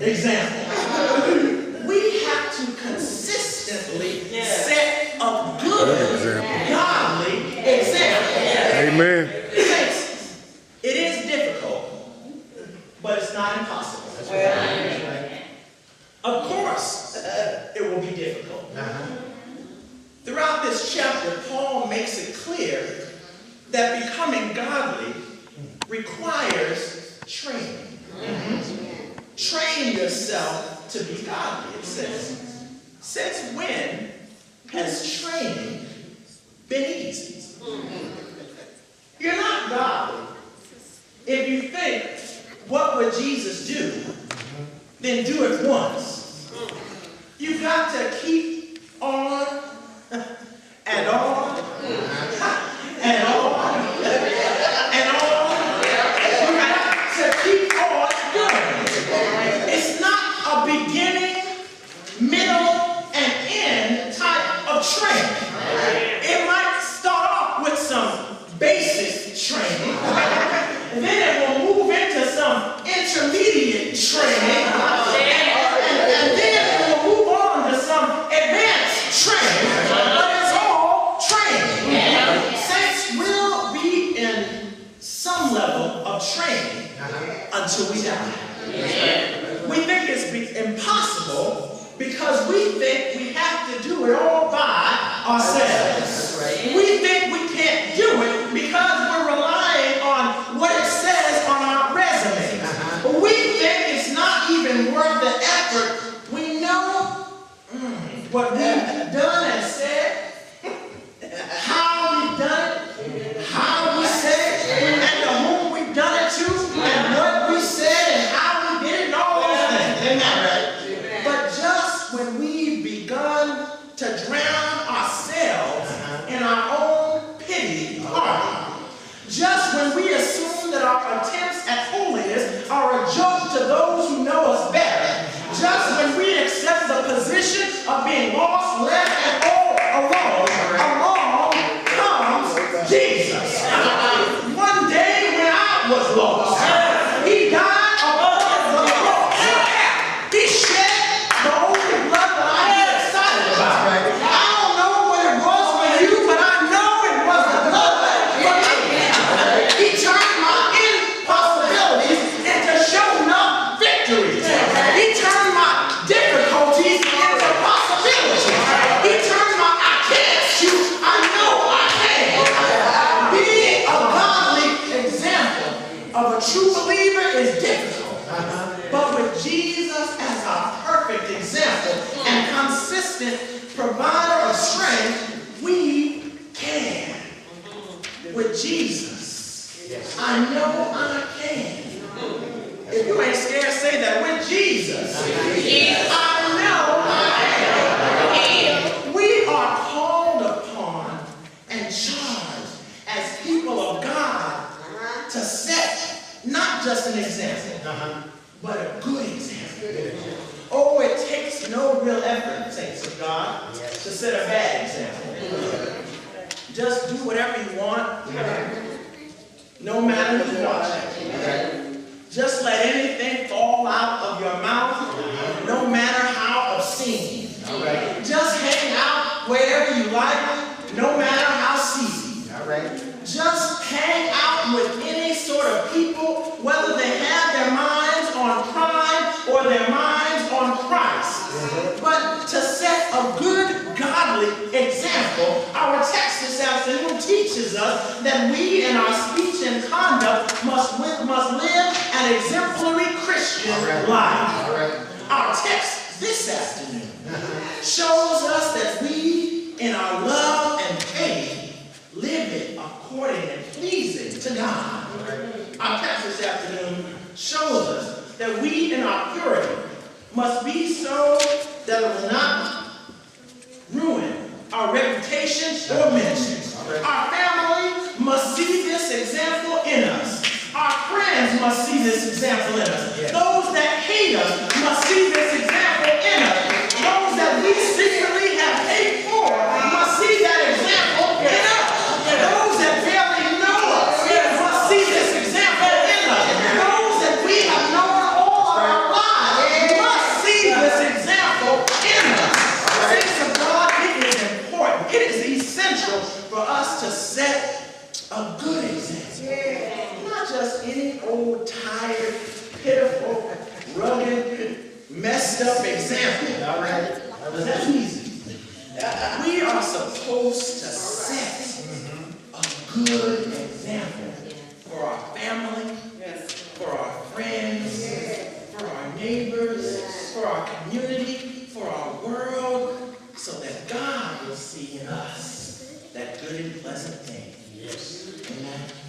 example. We have to consistently set a good, godly example. Amen. It is difficult, but it's not impossible. Of course, it will be difficult. Throughout this chapter, Paul makes it clear that becoming godly requires training. Train yourself to be godly, it says. Since when has training been easy? You're not godly if you think, what would Jesus do? Then do it once. You've got to keep on and on and on and on. You have to keep on doing it. It's not a beginning, middle, and end type of training. It might start off with some basic training, and then it will move into some intermediate training, and then it will move on to some advanced training. But it's all training. Saints will be in some level of training until we die. We think it's impossible because we think we have to do it all by ourselves. We think we can't do it because we're relying on what it says on our resume. We think it's not even worth the effort. We know what we've done and said, how we've done it, how we said it, and to whom we've done it to, and what we said, and how we did it, and all those things. Isn't that right? But just when we've begun to drown ourselves in our own pity party, just when we assume that our attempts at holiness are a joke to those who know us better, just when we accept the position of being lost, left, and all alone, along comes Jesus. One day when I was lost, he died upon the cross. He shed the only blood that I get excited about. I don't know what it was for you, but I know it was the blood for me. He turned my impossibilities into showing up victories. He turned my difficulties into possibilities. He turned my I can't shoot, I know I can. Being a godly example of a true believer is difficult. But with Jesus as our perfect example and consistent provider of strength, we can. With Jesus, I know I can. If you ain't scared, say that. With Jesus, I know I can. We are called upon and charged as people of God to set not just an example, but a good example. Oh, it takes no real effort, saints of God, to set a bad example. Just do whatever you want, no matter who's watching. Just let anything fall out of your mouth, no matter how obscene. Just hang out wherever you like, no matter how seedy. Just hang out with any sort of people, whether they have their minds on crime or their minds on Christ. But to set a good, godly example, our text this afternoon teaches us that we in our speech and conduct must live an exemplary Christian life. Our text this afternoon shows us that we in our love and faith live it according and pleasing to God. Our text this afternoon shows us that we in our purity must be so that it will not ruin our reputation or ministry. Our family must see this example in us. Our friends must see this example in us. Those that hate us must see this example in us. Those that we secretly have hate for must see that example in us. Those that barely know us must see this example in us. Those that we have known all of our lives for us to set a good example. Not just any old, tired, pitiful, rugged, messed up example. All right? Because that's easy. We are supposed to set a good example for our family, for our friends, for our neighbors, for our community, for our world, so that God will see in us that good and pleasant thing. Yes. Amen.